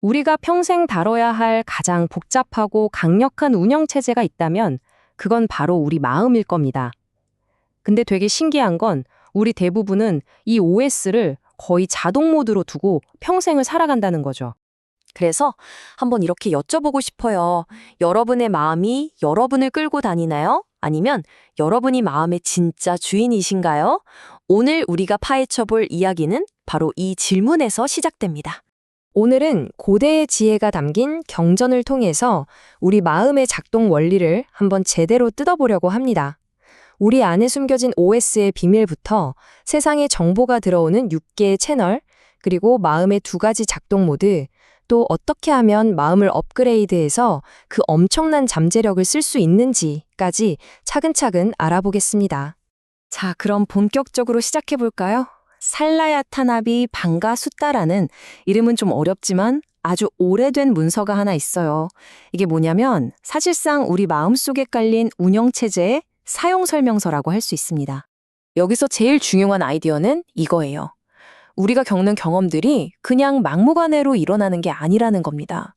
우리가 평생 다뤄야 할 가장 복잡하고 강력한 운영체제가 있다면 그건 바로 우리 마음일 겁니다. 근데 되게 신기한 건 우리 대부분은 이 OS를 거의 자동 모드로 두고 평생을 살아간다는 거죠. 그래서 한번 이렇게 여쭤보고 싶어요. 여러분의 마음이 여러분을 끌고 다니나요? 아니면 여러분이 마음의 진짜 주인이신가요? 오늘 우리가 파헤쳐 볼 이야기는 바로 이 질문에서 시작됩니다. 오늘은 고대의 지혜가 담긴 경전을 통해서 우리 마음의 작동 원리를 한번 제대로 뜯어보려고 합니다. 우리 안에 숨겨진 OS의 비밀부터 세상에 정보가 들어오는 6개의 채널, 그리고 마음의 2가지 작동 모드, 또 어떻게 하면 마음을 업그레이드해서 그 엄청난 잠재력을 쓸 수 있는지까지 차근차근 알아보겠습니다. 자, 그럼 본격적으로 시작해볼까요? 살라야타나비 방가수따라는 이름은 좀 어렵지만 아주 오래된 문서가 하나 있어요. 이게 뭐냐면 사실상 우리 마음속에 깔린 운영체제의 사용설명서라고 할 수 있습니다. 여기서 제일 중요한 아이디어는 이거예요. 우리가 겪는 경험들이 그냥 막무가내로 일어나는 게 아니라는 겁니다.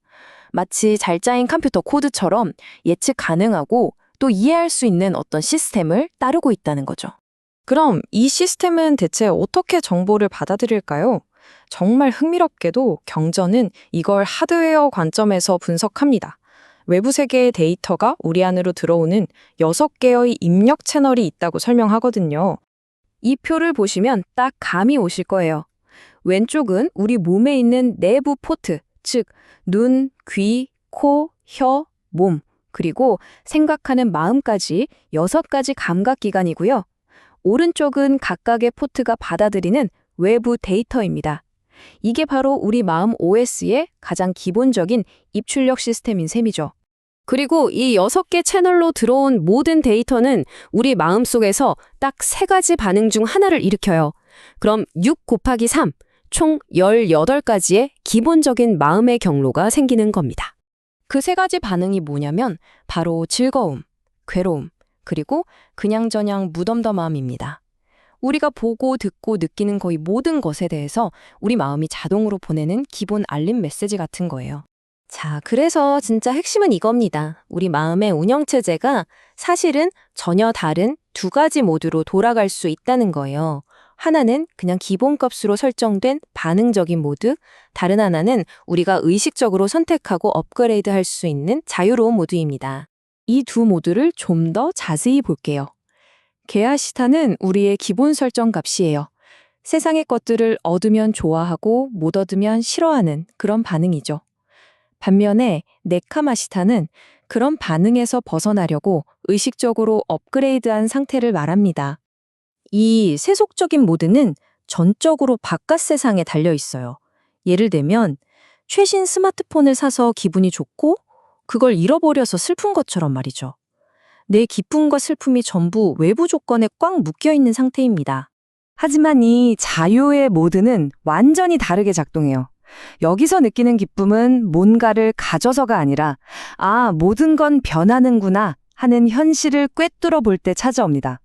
마치 잘 짜인 컴퓨터 코드처럼 예측 가능하고 또 이해할 수 있는 어떤 시스템을 따르고 있다는 거죠. 그럼 이 시스템은 대체 어떻게 정보를 받아들일까요? 정말 흥미롭게도 경전은 이걸 하드웨어 관점에서 분석합니다. 외부 세계의 데이터가 우리 안으로 들어오는 6개의 입력 채널이 있다고 설명하거든요. 이 표를 보시면 딱 감이 오실 거예요. 왼쪽은 우리 몸에 있는 내부 포트, 즉 눈, 귀, 코, 혀, 몸, 그리고 생각하는 마음까지 6가지 감각기관이고요. 오른쪽은 각각의 포트가 받아들이는 외부 데이터입니다. 이게 바로 우리 마음 OS의 가장 기본적인 입출력 시스템인 셈이죠. 그리고 이 6개 채널로 들어온 모든 데이터는 우리 마음속에서 딱 3가지 반응 중 하나를 일으켜요. 그럼 6 곱하기 3, 총 18가지의 기본적인 마음의 경로가 생기는 겁니다. 그 3가지 반응이 뭐냐면 바로 즐거움, 괴로움, 그리고 그냥저냥 무덤덤함입니다. 우리가 보고 듣고 느끼는 거의 모든 것에 대해서 우리 마음이 자동으로 보내는 기본 알림 메시지 같은 거예요. 자, 그래서 진짜 핵심은 이겁니다. 우리 마음의 운영체제가 사실은 전혀 다른 2가지 모드로 돌아갈 수 있다는 거예요. 하나는 그냥 기본값으로 설정된 반응적인 모드, 다른 하나는 우리가 의식적으로 선택하고 업그레이드할 수 있는 자유로운 모드입니다. 이 2 모드를 좀 더 자세히 볼게요. 게아시타는 우리의 기본 설정 값이에요. 세상의 것들을 얻으면 좋아하고 못 얻으면 싫어하는 그런 반응이죠. 반면에 네카마시타는 그런 반응에서 벗어나려고 의식적으로 업그레이드한 상태를 말합니다. 이 세속적인 모드는 전적으로 바깥 세상에 달려 있어요. 예를 들면 최신 스마트폰을 사서 기분이 좋고 그걸 잃어버려서 슬픈 것처럼 말이죠. 내 기쁨과 슬픔이 전부 외부 조건에 꽉 묶여 있는 상태입니다. 하지만 이 자유의 모드는 완전히 다르게 작동해요. 여기서 느끼는 기쁨은 뭔가를 가져서가 아니라 모든 건 변하는구나 하는 현실을 꿰뚫어 볼 때 찾아옵니다.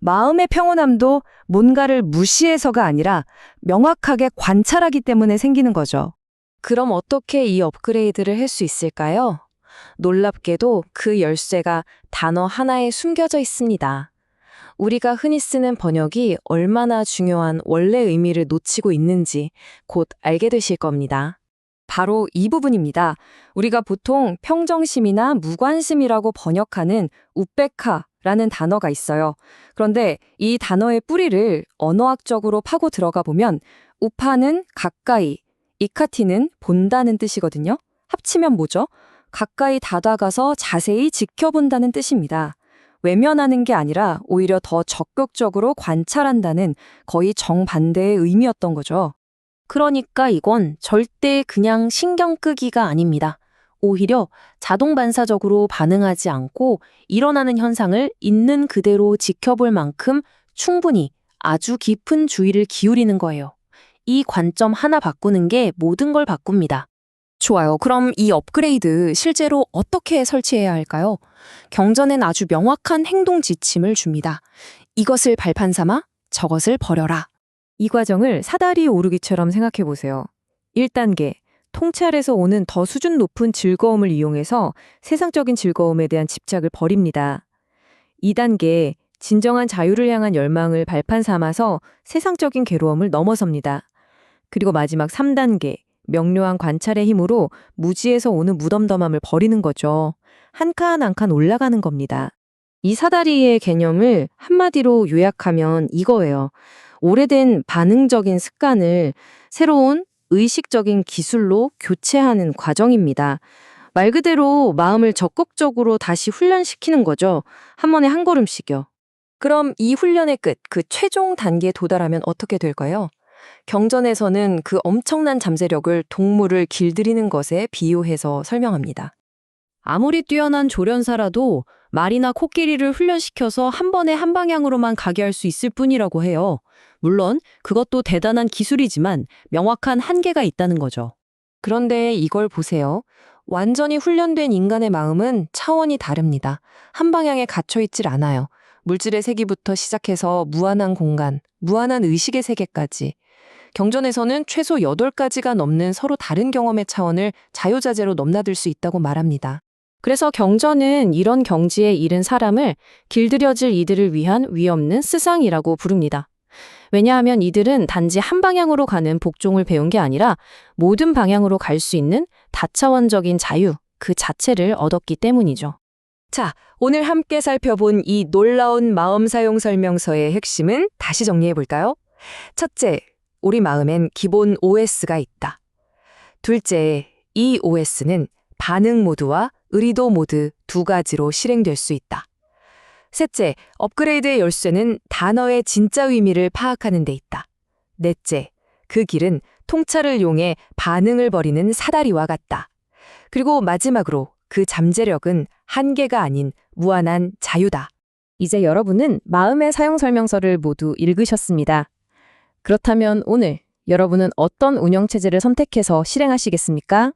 마음의 평온함도 뭔가를 무시해서가 아니라 명확하게 관찰하기 때문에 생기는 거죠. 그럼 어떻게 이 업그레이드를 할 수 있을까요? 놀랍게도 그 열쇠가 단어 하나에 숨겨져 있습니다. 우리가 흔히 쓰는 번역이 얼마나 중요한 원래 의미를 놓치고 있는지 곧 알게 되실 겁니다. 바로 이 부분입니다. 우리가 보통 평정심이나 무관심이라고 번역하는 우페카라는 단어가 있어요. 그런데 이 단어의 뿌리를 언어학적으로 파고 들어가 보면 우파는 가까이, 이카티는 본다는 뜻이거든요. 합치면 뭐죠? 가까이 다가가서 자세히 지켜본다는 뜻입니다. 외면하는 게 아니라 오히려 더 적극적으로 관찰한다는 거의 정반대의 의미였던 거죠. 그러니까 이건 절대 그냥 신경 끄기가 아닙니다. 오히려 자동 반사적으로 반응하지 않고 일어나는 현상을 있는 그대로 지켜볼 만큼 충분히 아주 깊은 주의를 기울이는 거예요. 이 관점 하나 바꾸는 게 모든 걸 바꿉니다. 좋아요. 그럼 이 업그레이드 실제로 어떻게 설치해야 할까요? 경전엔 아주 명확한 행동 지침을 줍니다. 이것을 발판 삼아 저것을 버려라. 이 과정을 사다리 오르기처럼 생각해 보세요. 1단계, 통찰에서 오는 더 수준 높은 즐거움을 이용해서 세상적인 즐거움에 대한 집착을 버립니다. 2단계, 진정한 자유를 향한 열망을 발판 삼아서 세상적인 괴로움을 넘어섭니다. 그리고 마지막 3단계, 명료한 관찰의 힘으로 무지에서 오는 무덤덤함을 버리는 거죠. 한 칸 한 칸 올라가는 겁니다. 이 사다리의 개념을 한마디로 요약하면 이거예요. 오래된 반응적인 습관을 새로운 의식적인 기술로 교체하는 과정입니다. 말 그대로 마음을 적극적으로 다시 훈련시키는 거죠. 한 번에 한 걸음씩요. 그럼 이 훈련의 끝, 그 최종 단계에 도달하면 어떻게 될까요? 경전에서는 그 엄청난 잠재력을 동물을 길들이는 것에 비유해서 설명합니다. 아무리 뛰어난 조련사라도 말이나 코끼리를 훈련시켜서 한 번에 한 방향으로만 가게 할 수 있을 뿐이라고 해요. 물론 그것도 대단한 기술이지만 명확한 한계가 있다는 거죠. 그런데 이걸 보세요. 완전히 훈련된 인간의 마음은 차원이 다릅니다. 한 방향에 갇혀 있질 않아요. 물질의 세계부터 시작해서 무한한 공간, 무한한 의식의 세계까지. 경전에서는 최소 8가지가 넘는 서로 다른 경험의 차원을 자유자재로 넘나들 수 있다고 말합니다. 그래서 경전은 이런 경지에 이른 사람을 길들여질 이들을 위한 위없는 스상이라고 부릅니다. 왜냐하면 이들은 단지 한 방향으로 가는 복종을 배운 게 아니라 모든 방향으로 갈 수 있는 다차원적인 자유, 그 자체를 얻었기 때문이죠. 자, 오늘 함께 살펴본 이 놀라운 마음 사용 설명서의 핵심은 다시 정리해 볼까요? 첫째, 우리 마음엔 기본 OS가 있다. 둘째, 이 OS는 반응 모드와 의리도 모드 2가지로 실행될 수 있다. 셋째, 업그레이드의 열쇠는 단어의 진짜 의미를 파악하는 데 있다. 넷째, 그 길은 통찰을 이용해 반응을 벌이는 사다리와 같다. 그리고 마지막으로 그 잠재력은 한계가 아닌 무한한 자유다. 이제 여러분은 마음의 사용 설명서를 모두 읽으셨습니다. 그렇다면 오늘 여러분은 어떤 운영체제를 선택해서 실행하시겠습니까?